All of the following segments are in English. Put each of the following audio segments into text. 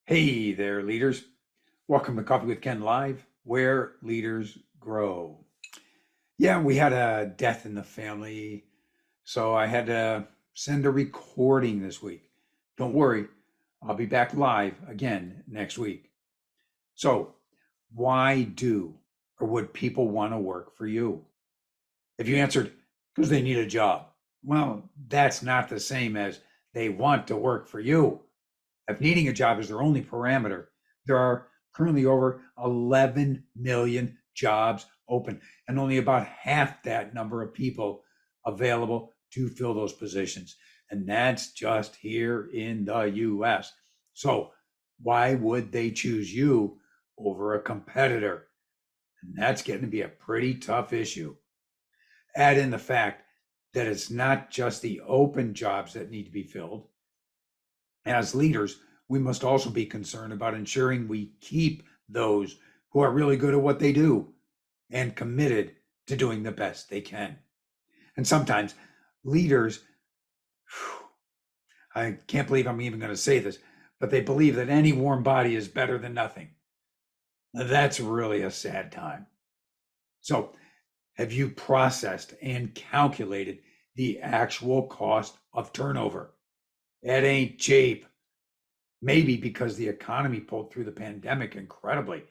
Hey there, leaders. Welcome to Coffee with Ken Live, where leaders grow. Yeah, we had a death in the family, so I had to send a recording this week. Don't worry, I'll be back live again next week. So, why do or would people want to work for you? If you answered, because they need a job, well, that's not the same as they want to work for you. If needing a job is their only parameter, there are currently over 11 million jobs open and only about half that number of people available to fill those positions. And that's just here in the US. So, why would they choose you over a competitor? And that's getting to be a pretty tough issue. Add in the fact that it's not just the open jobs that need to be filled. As leaders, we must also be concerned about ensuring we keep those who are really good at what they do and committed to doing the best they can. And sometimes leaders, I can't believe I'm even going to say this, but they believe that any warm body is better than nothing. That's really a sad time. So, have you processed and calculated the actual cost of turnover? It ain't cheap. Maybe because the economy pulled through the pandemic incredibly,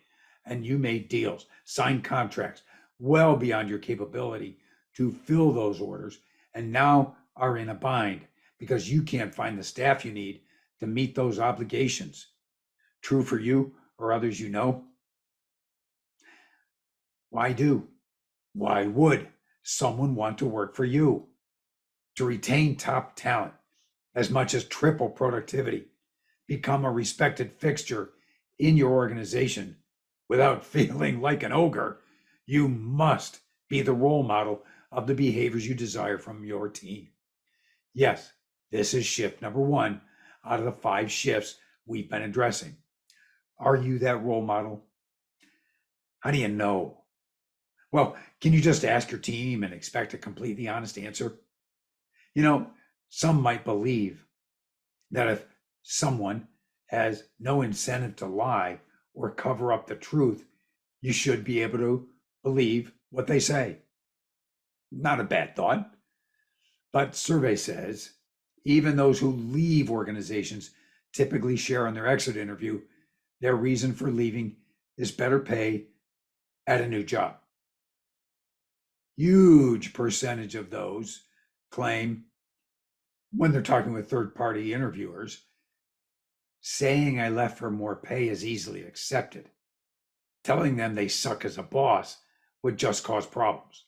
and you made deals, signed contracts well beyond your capability to fill those orders, and now are in a bind because you can't find the staff you need to meet those obligations. True for you or others you know? Why do? Why would someone want to work for you? To retain top talent as much as triple productivity, become a respected fixture in your organization without feeling like an ogre, you must be the role model of the behaviors you desire from your team. Yes, this is shift number 1 out of the 5 shifts we've been addressing. Are you that role model? How do you know? Well, can you just ask your team and expect a completely honest answer? You know, some might believe that if someone has no incentive to lie or cover up the truth, you should be able to believe what they say. Not a bad thought. But survey says even those who leave organizations typically share on their exit interview their reason for leaving is better pay at a new job. Huge percentage of those claim when they're talking with third-party interviewers, saying I left for more pay is easily accepted. Telling them they suck as a boss would just cause problems.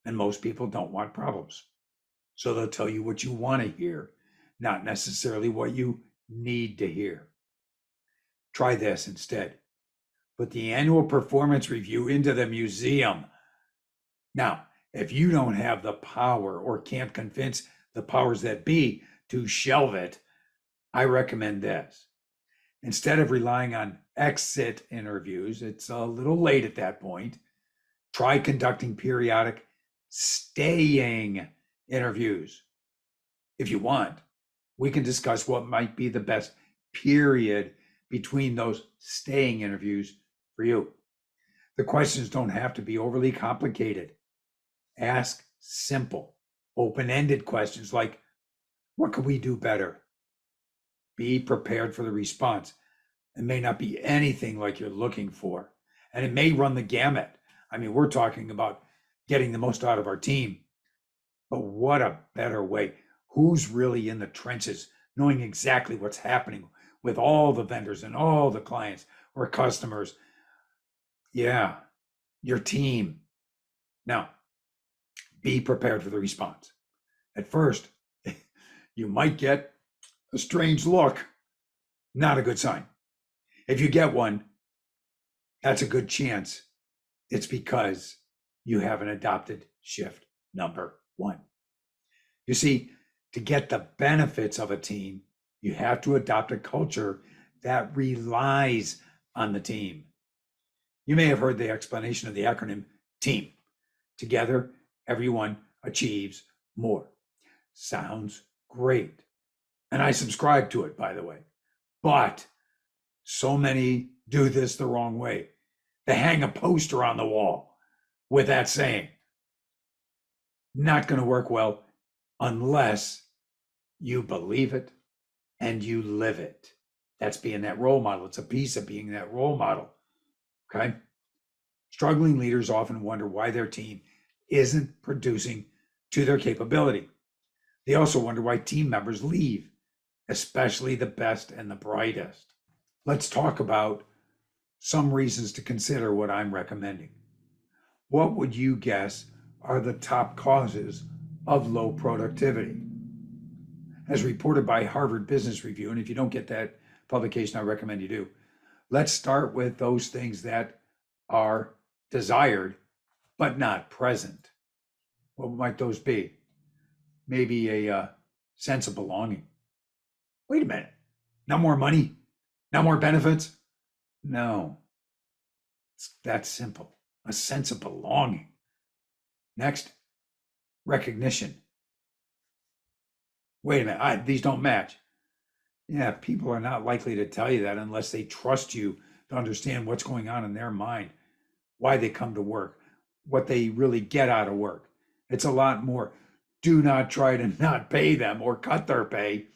And most people don't want problems. So they'll tell you what you want to hear, not necessarily what you need to hear. Try this instead. Put the annual performance review into the museum. Now, if you don't have the power or can't convince the powers that be to shelve it, I recommend this. Instead of relying on exit interviews, it's a little late at that point. Try conducting periodic staying interviews. If you want, we can discuss what might be the best period between those staying interviews for you. The questions don't have to be overly complicated. Ask simple, open-ended questions like, what could we do better? Be prepared for the response. It may not be anything like you're looking for, and it may run the gamut. I mean, we're talking about getting the most out of our team, but what a better way. Who's really in the trenches, knowing exactly what's happening with all the vendors and all the clients or customers? Yeah, your team. Now, be prepared for the response. At first, you might get a strange look. Not a good sign. If you get one, that's a good chance it's because you haven't adopted shift number 1. You see, to get the benefits of a team, you have to adopt a culture that relies on the team. You may have heard the explanation of the acronym TEAM. Together, everyone achieves more. Sounds great. And I subscribe to it, by the way. But So many do this the wrong way. They hang a poster on the wall with that saying. Not going to work well unless you believe it and you live it. That's being that role model. It's a piece of being that role model. Okay. Struggling leaders often wonder why their team isn't producing to their capability. They also wonder why team members leave, especially the best and the brightest. Let's talk about some reasons to consider what I'm recommending. What would you guess are the top causes of low productivity? As reported by Harvard Business Review, and if you don't get that publication, I recommend you do. Let's start with those things that are desired but not present. What might those be? Maybe a sense of belonging. Wait a minute. Not more money? Not more benefits? No. It's that simple. A sense of belonging. Next, recognition. Wait a minute. These don't match. Yeah, people are not likely to tell you that unless they trust you to understand what's going on in their mind, why they come to work, what they really get out of work. It's a lot more. Do not try to not pay them or cut their pay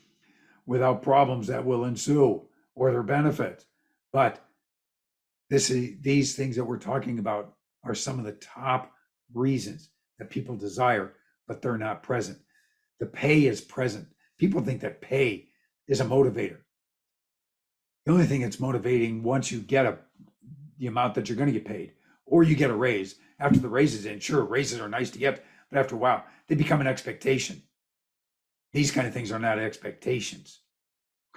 without problems that will ensue or their benefits. But these things that we're talking about are some of the top reasons that people desire, but they're not present. The pay is present. People think that pay is a motivator. The only thing that's motivating once you get the amount that you're going to get paid, or you get a raise. After the raise is in, sure, raises are nice to get, but after a while, they become an expectation. These kind of things are not expectations.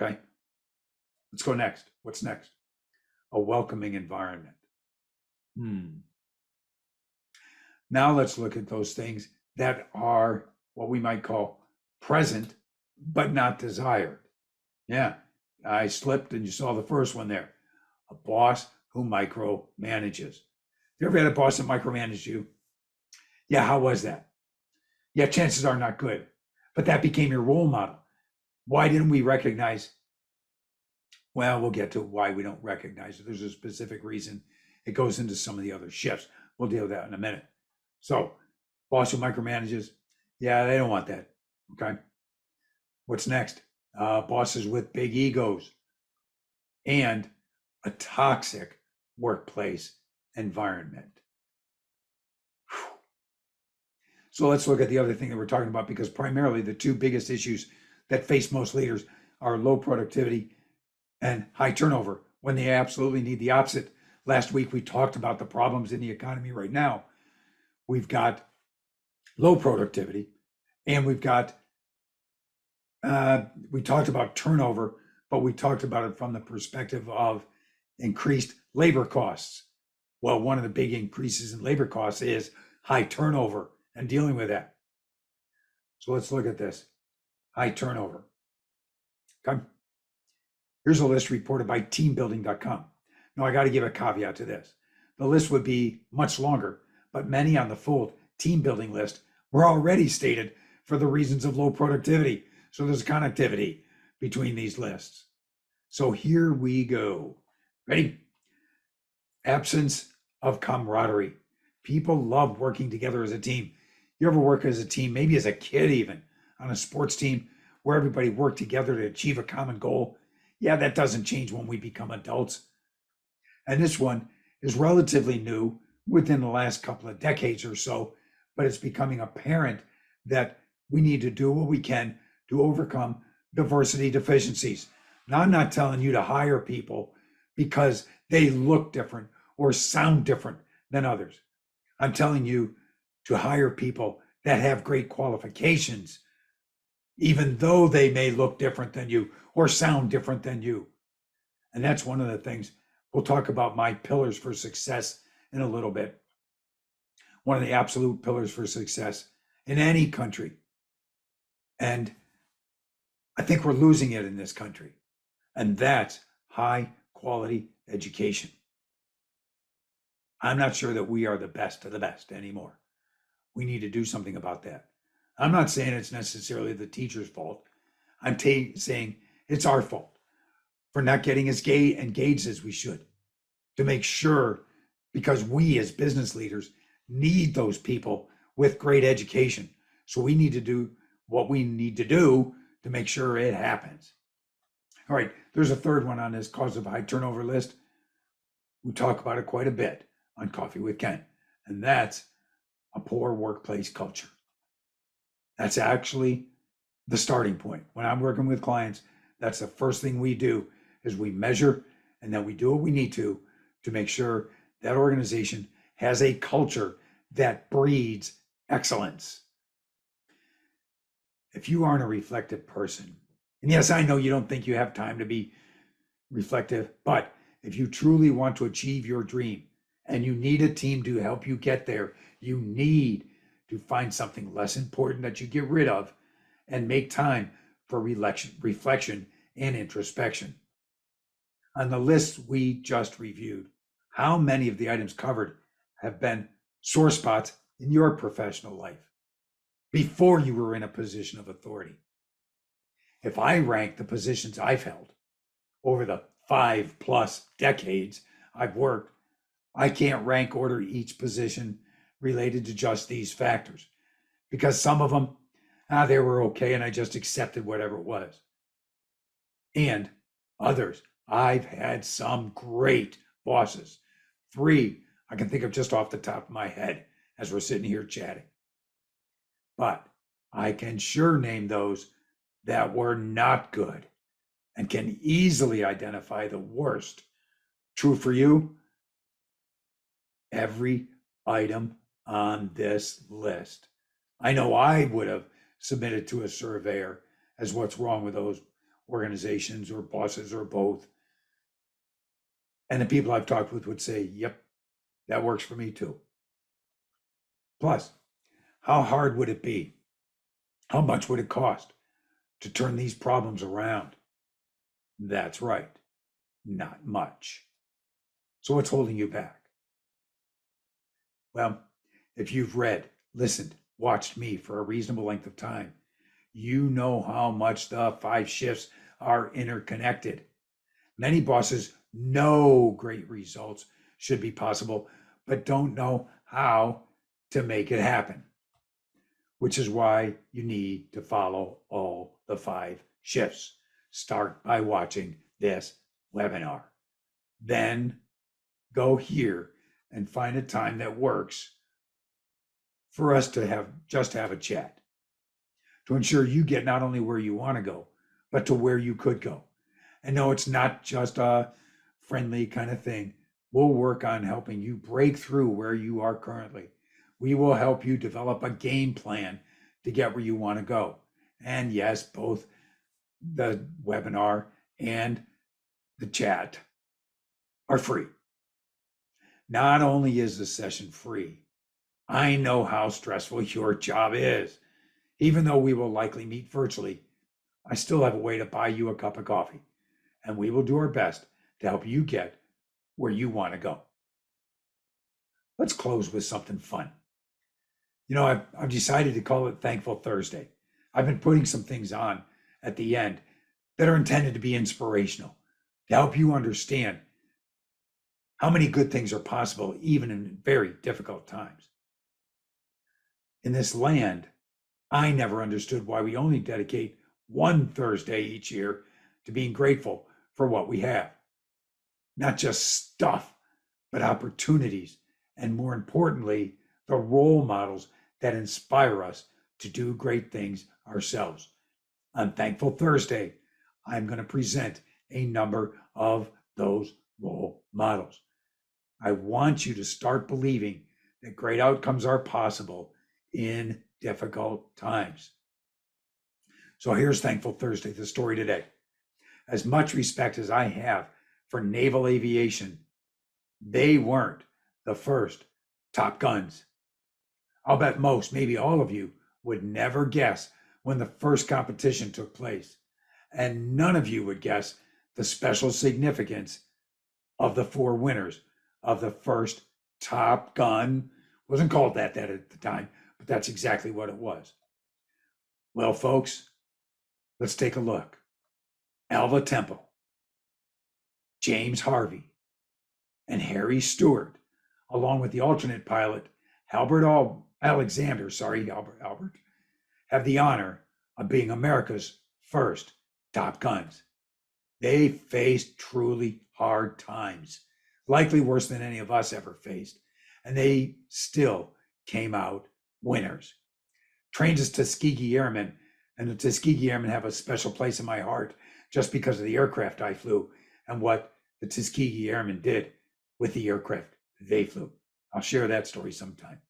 Okay? Let's go next. What's next? A welcoming environment. Now let's look at those things that are what we might call present, but not desired. Yeah, I slipped and you saw the first one there. A boss who micromanages. You ever had a boss that micromanaged you? Yeah, how was that? Yeah, chances are not good, but that became your role model. Why didn't we recognize? Well, we'll get to why we don't recognize it. There's a specific reason. It goes into some of the other shifts. We'll deal with that in a minute. So, boss who micromanages, yeah, they don't want that. Okay. What's next? Bosses with big egos and a toxic workplace environment. Whew. So let's look at the other thing that we're talking about, because primarily the two biggest issues that face most leaders are low productivity and high turnover, when they absolutely need the opposite. Last week, we talked about the problems in the economy right now. We've got low productivity, and we talked about turnover, but we talked about it from the perspective of increased labor costs. Well, one of the big increases in labor costs is high turnover and dealing with that. So let's look at this. High turnover. Okay. Here's a list reported by teambuilding.com. Now, I got to give a caveat to this. The list would be much longer, but many on the full team building list were already stated for the reasons of low productivity. So there's connectivity between these lists. So here we go. Ready? Absence of camaraderie. People love working together as a team. You ever work as a team, maybe as a kid even, on a sports team where everybody worked together to achieve a common goal? Yeah, that doesn't change when we become adults. And this one is relatively new within the last couple of decades or so, but it's becoming apparent that we need to do what we can to overcome diversity deficiencies. Now, I'm not telling you to hire people because they look different or sound different than others. I'm telling you to hire people that have great qualifications, even though they may look different than you or sound different than you. And that's one of the things. We'll talk about my pillars for success in a little bit. One of the absolute pillars for success in any country. And I think we're losing it in this country. And that's high quality education. I'm not sure that we are the best of the best anymore. We need to do something about that. I'm not saying it's necessarily the teacher's fault. I'm saying it's our fault for not getting as engaged as we should, to make sure, because we as business leaders need those people with great education. So we need to do what we need to do to make sure it happens. All right, there's a third one on this cause of high turnover list. We talk about it quite a bit on Coffee with Ken, and that's a poor workplace culture. That's actually the starting point. When I'm working with clients, that's the first thing we do is we measure, and then we do what we need to make sure that organization has a culture that breeds excellence. If you aren't a reflective person, and yes, I know you don't think you have time to be reflective, but if you truly want to achieve your dream and you need a team to help you get there, you need to find something less important that you get rid of and make time for reflection and introspection. On the list we just reviewed, how many of the items covered have been sore spots in your professional life before you were in a position of authority? If I rank the positions I've held over the 5+ decades I've worked, I can't rank order each position related to just these factors, because some of them, they were okay and I just accepted whatever it was. And others, I've had some great bosses. 3 I can think of just off the top of my head as we're sitting here chatting. But I can sure name those that were not good and can easily identify the worst. True for you? Every item on this list, I know I would have submitted to a surveyor as what's wrong with those organizations or bosses or both. And the people I've talked with would say, yep, that works for me too. Plus, how hard would it be? How much would it cost to turn these problems around? That's right, not much. So what's holding you back? Well, if you've read, listened, watched me for a reasonable length of time, you know how much the 5 shifts are interconnected. Many bosses know great results should be possible, but don't know how to make it happen, which is why you need to follow all the 5 shifts. Start by watching this webinar. Then go here and find a time that works for us to have a chat to ensure you get not only where you want to go, but to where you could go. And no, it's not just a friendly kind of thing. We'll work on helping you break through where you are currently. We will help you develop a game plan to get where you want to go. And yes, both the webinar and the chat are free. Not only is the session free, I know how stressful your job is. Even though we will likely meet virtually, I still have a way to buy you a cup of coffee, and we will do our best to help you get where you want to go. Let's close with something fun. You know, I've decided to call it Thankful Thursday. I've been putting some things on at the end that are intended to be inspirational, to help you understand how many good things are possible, even in very difficult times. In this land, I never understood why we only dedicate one Thursday each year to being grateful for what we have. Not just stuff, but opportunities, and more importantly, the role models that inspire us to do great things ourselves. On Thankful Thursday, I'm going to present a number of those role models. I want you to start believing that great outcomes are possible in difficult times. So here's Thankful Thursday, the story today. As much respect as I have for naval aviation, they weren't the first Top Guns. I'll bet most, maybe all of you, would never guess when the first competition took place. And none of you would guess the special significance of the 4 winners of the first Top Gun. Wasn't called that at the time, but that's exactly what it was. Well, folks, let's take a look. Alva Temple, James Harvey and Harry Stewart, along with the alternate pilot, Albert, have the honor of being America's first Top Guns. They faced truly hard times, likely worse than any of us ever faced, and they still came out winners. Trained as Tuskegee Airmen, and the Tuskegee Airmen have a special place in my heart just because of the aircraft I flew and what the Tuskegee Airmen did with the aircraft they flew. I'll share that story sometime.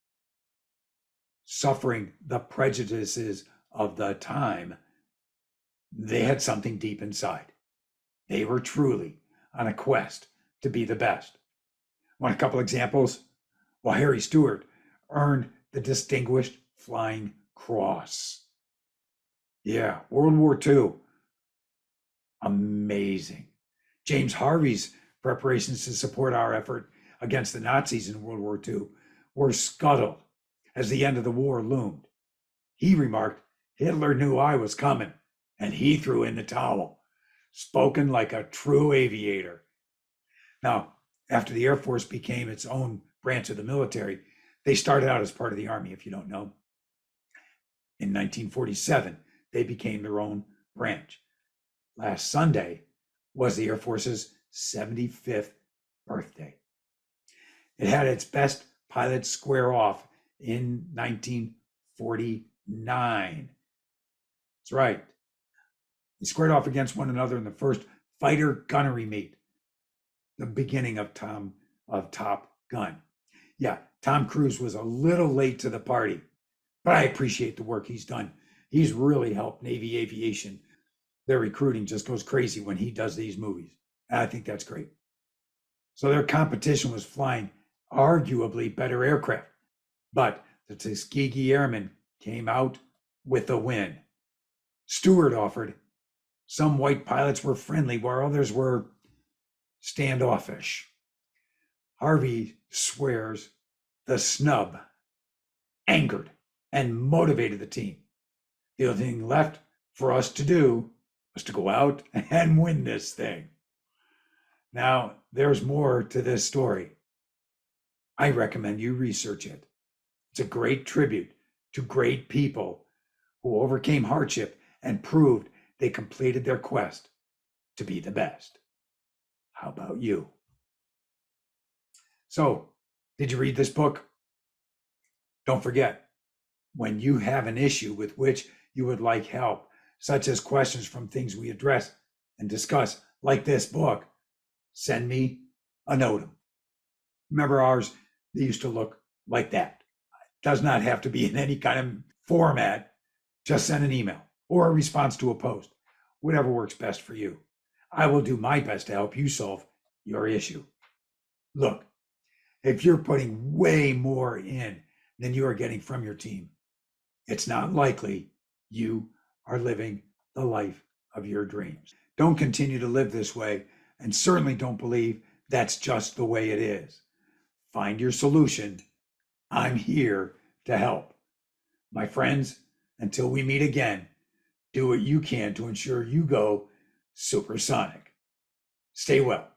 Suffering the prejudices of the time, they had something deep inside. They were truly on a quest to be the best. Want a couple examples? Well, Harry Stewart earned the Distinguished Flying Cross. Yeah, World War II. Amazing. James Harvey's preparations to support our effort against the Nazis in World War II were scuttled as the end of the war loomed. He remarked, "Hitler knew I was coming, and he threw in the towel." Spoken like a true aviator. Now, after the Air Force became its own branch of the military, they started out as part of the Army, if you don't know. In 1947, they became their own branch. Last Sunday was the Air Force's 75th birthday. It had its best pilots square off in 1949. That's right. They squared off against one another in the first fighter gunnery meet, the beginning of Top Gun. Yeah, Tom Cruise was a little late to the party, but I appreciate the work he's done. He's really helped Navy aviation. Their recruiting just goes crazy when he does these movies. And I think that's great. So their competition was flying arguably better aircraft, but the Tuskegee Airmen came out with a win. Stewart offered. Some white pilots were friendly, while others were standoffish. Harvey swears the snub angered and motivated the team. The only thing left for us to do was to go out and win this thing. Now, there's more to this story. I recommend you research it. It's a great tribute to great people who overcame hardship and proved they completed their quest to be the best. How about you? So, did you read this book? Don't forget, when you have an issue with which you would like help, such as questions from things we address and discuss, like this book, send me a note. Remember ours, they used to look like that. It does not have to be in any kind of format. Just send an email or a response to a post, whatever works best for you. I will do my best to help you solve your issue. Look, if you're putting way more in than you are getting from your team, it's not likely you are living the life of your dreams. Don't continue to live this way, and certainly don't believe that's just the way it is. Find your solution. I'm here to help. My friends, until we meet again, do what you can to ensure you go supersonic. Stay well.